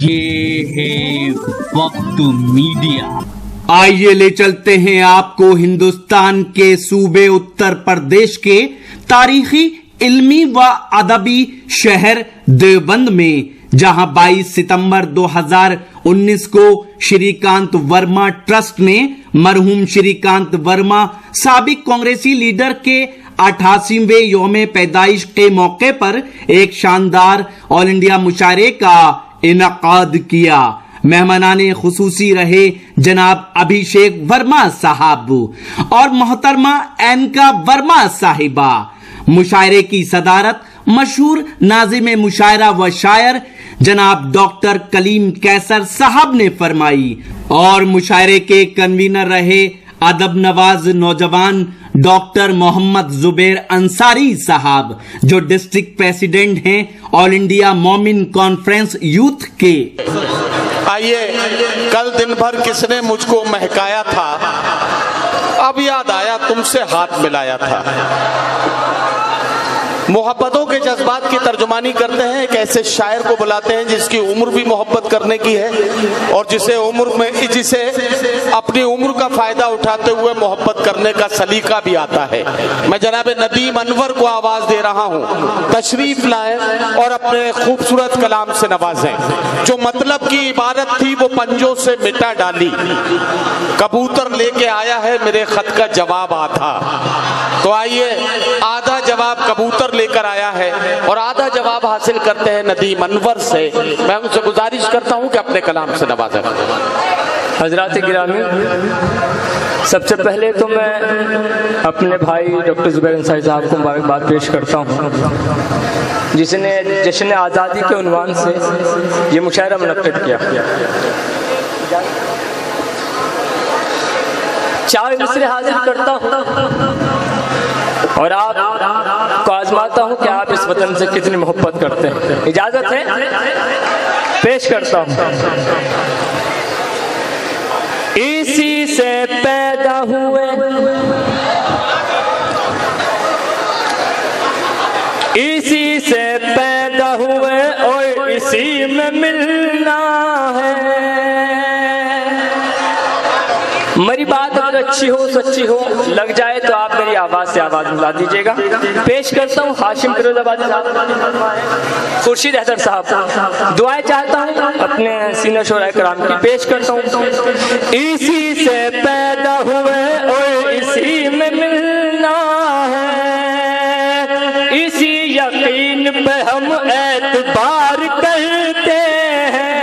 ये है वक्त मीडिया। आइए ले चलते हैं आपको हिंदुस्तान के सूबे उत्तर प्रदेश के तारीखी, इल्मी व अदबी शहर देवबंद में, जहां 22 सितंबर 2019 को श्रीकांत वर्मा ट्रस्ट ने मरहूम श्रीकांत वर्मा साबिक कांग्रेसी लीडर के 88वें यौम पैदाइश के मौके पर एक शानदार ऑल इंडिया मुशायरे का इनकाद किया। मेहमानाने खुसूसी रहे जनाब अभिषेक वर्मा साहब और मोहतरमा एनका वर्मा साहिबा। मुशायरे की सदारत मशहूर नाज़िम मुशायरा व शायर जनाब डॉक्टर कलीम कैसर साहब ने फरमाई और मुशायरे के कन्वीनर रहे अदब नवाज नौजवान डॉक्टर मोहम्मद जुबैर अंसारी साहब, जो डिस्ट्रिक्ट प्रेसिडेंट हैं ऑल इंडिया मोमिन कॉन्फ्रेंस यूथ के। आइए, कल दिन भर किसने मुझको महकाया था, अब याद आया तुमसे हाथ मिलाया था। मोहब्बतों के जज्बात की तर्जुमानी करते हैं, एक ऐसे शायर को बुलाते हैं जिसकी उम्र भी मोहब्बत करने की है और जिसे अपनी उम्र का फायदा उठाते हुए मोहब्बत करने का सलीका भी आता है। मैं जनाब नदीम अनवर को आवाज दे रहा हूं, तशरीफ लाएं और अपने खूबसूरत कलाम से नवाजें। जो मतलब की इबारत थी वो पंजों से मिटा डाली, कबूतर लेके आया है मेरे खत का जवाब आता। तो आइए, आधा जवाब कबूतर लेकर आया है और आधा जवाब हासिल करते हैं नदीम अनवर से। मैं उनसे गुजारिश करता हूं कि अपने कलाम से नवाजें। हजरात गिरामी, सबसे पहले तो मैं अपने भाई डॉक्टर जुबैर अंसारी साहब को मुबारकबाद पेश करता हूं, जिसने जश्न आज़ादी के उन्वान से ये मुशायरा मुनक्किद किया। 4 मिसरे हाजिर करता हूं और आपको आजमाता हूं कि आप इस वतन से कितनी मोहब्बत करते हैं। इजाजत है, पेश करता हूं। इसी से पैदा हुए, इसी से पैदा हुए और इसी में मिलना है। मेरी बात अगर अच्छी हो, सच्ची हो, लग जाए तो आप मेरी आवाज से आवाज मिला दीजिएगा। पेश करता हूँ हाशिम फिरोजाबादी साहब, खुर्शीद हैदर साहब। दुआएं चाहता हूँ अपने सीनियर शोरा कराम की। पेश करता हूँ। इसी से पैदा हुए और इसी में मिलना है, इसी यकीन पे हम एतबार करते हैं,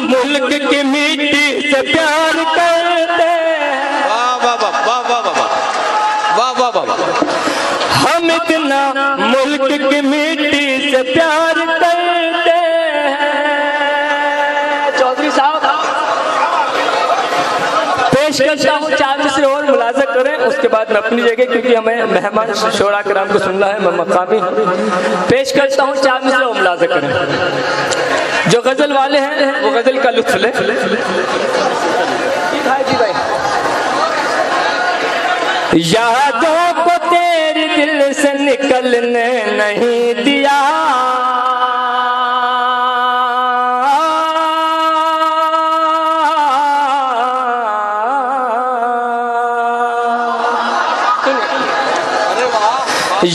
मुल्क की मिट्टी से प्यार करते हैं। वाह वाह वाह वाह वाह वाह वाह वाह वाह। हम इतना मुल्क की मिट्टी से प्यार करते हैं। चौधरी साहब, पेश करता हूँ 4 मिसरे और मुलाजा करें, उसके बाद मैं अपनी जगह, क्योंकि हमें मेहमान शोरा कराम को सुनना है, मैं मकामी। पेश करता हूँ 4 मिसरे और मुलाजा करें। जो गजल वाले हैं वो गजल का लुत्फ ले। यादों को तेरे दिल से निकलने नहीं दिया,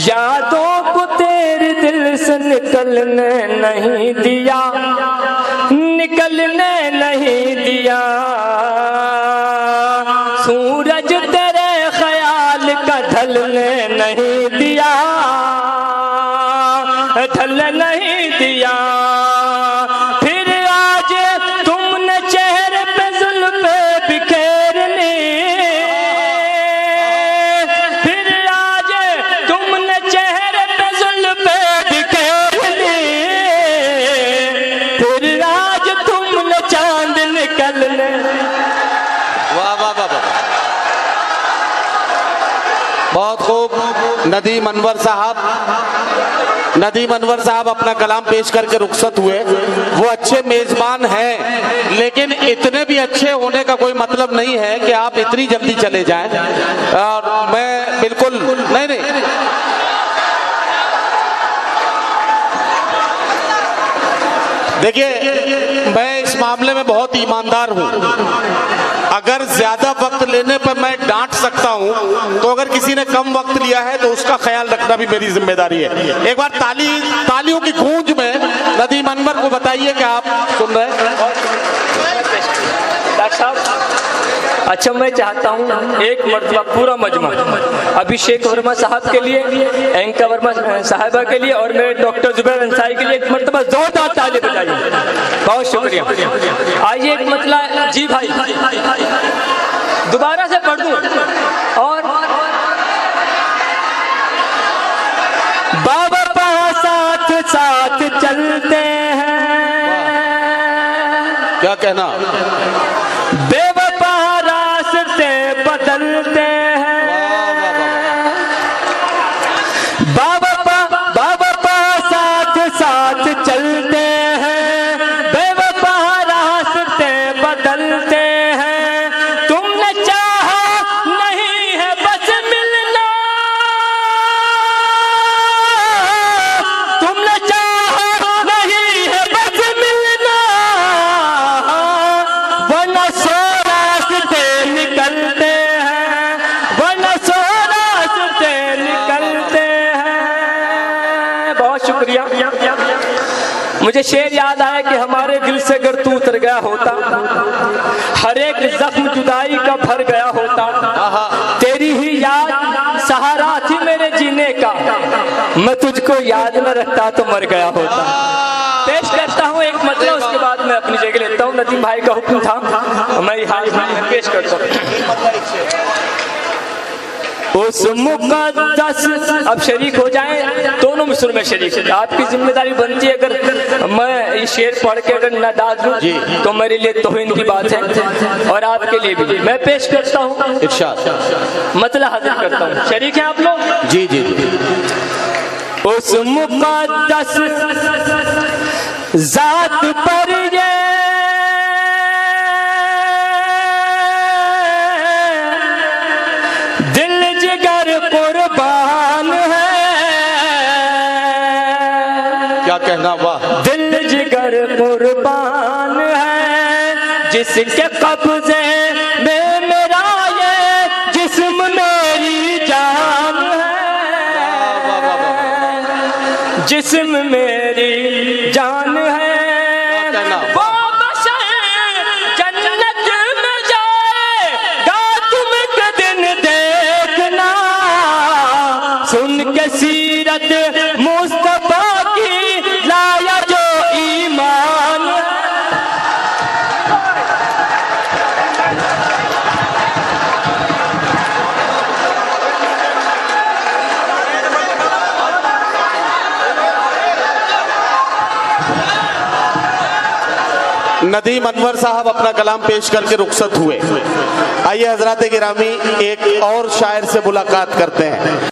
यादों को तेरे दिल से निकलने नहीं दिया, निकलने नहीं दिया। सूरज तेरे ख्याल का ढलने नहीं दिया, ढल नहीं दिया। फिर आज तुमने चेहरे पे जुल्फ़े बिखेरने, फिर आज तुमने चेहरे पे जुल्फ़े बिखेरने, फिर आज तुमने चांद निकलने नदीम अनवर साहब अपना कलाम पेश करके रुखसत हुए। वो अच्छे मेजबान हैं, लेकिन इतने भी अच्छे होने का कोई मतलब नहीं है कि आप इतनी जल्दी चले जाएं। और मैं बिल्कुल नहीं देखिए, मैं इस मामले में बहुत ईमानदार हूं। अगर ज्यादा वक्त लेने पर मैं डांट सकता हूं, तो अगर किसी ने कम वक्त लिया है तो उसका ख्याल रखना भी मेरी जिम्मेदारी है। एक बार तालियों की गूंज में नदीम अनवर को बताइए कि आप सुन रहे हैं। डॉक्टर साहब, अच्छा, मैं चाहता हूँ एक मरतबा पूरा मजमा अभिषेक वर्मा साहब के लिए, एंका वर्मा साहिबा के लिए और मेरे डॉक्टर जुबैर अंसारी के लिए एक मरतबा जोरदार ताली बजाइए। बहुत शुक्रिया। आइए एक मतलब, जी भाई दोबारा से पढ़ दूं। और बाबा साथ साथ चलते हैं, क्या कहना, बेवफा रास्ते बदलते हैं। बाबा साथ साथ चलते हैं, बेवफा रास्ते बदलते हैं। तुमने चाहा नहीं है बस मिलना, तुमने चाहा नहीं है बस मिलना, वरना सो रास्ते निकलते हैं, वरना सो रास्ते निकलते हैं। बहुत शुक्रिया। मुझे शेर याद आया कि हमारे दिल से अगर तू उतर गया होता, हर एक जख्म जुदाई का भर गया होता, तेरी ही याद सहारा थी मेरे जीने का, मैं तुझको याद न रखता तो मर गया होता। पेश करता हूँ एक मतलब, उसके बाद मैं अपनी जगह लेता हूँ। नदीम भाई का हुक्म था, मैं हाल में पेश करता हूँ। उस मुकद्दस, अब शरीक हो जाएं दोनों मिसर में शरीक। आपकी जिम्मेदारी बनती है, अगर मैं ये शेर पढ़ के अगर न डाल दूं तो मेरे लिए तौहीन की बात है, और आपके लिए भी। मैं पेश करता हूँ, मतलब हाजिर करता हूँ। शरीक हैं आप लोग? जी जी जी। उस मुकद्दस जात पर ये दिल जिगर कुर्बान है। क्या कहना, वाह। दिल जिगर कुर्बान है, जिसके कब्जे में मेरा ये जिस्म मेरी जान है, जिस्म मेरी जान है। वो बशर जन्नत में जाएगा तुम के दिन देखना, सुन के सीरत मुस्तफा की लाया जो ईमान। नदीम अनवर साहब अपना कलाम पेश करके रुखसत हुए। आइए हजरात गिरामी, एक और शायर से मुलाकात करते हैं।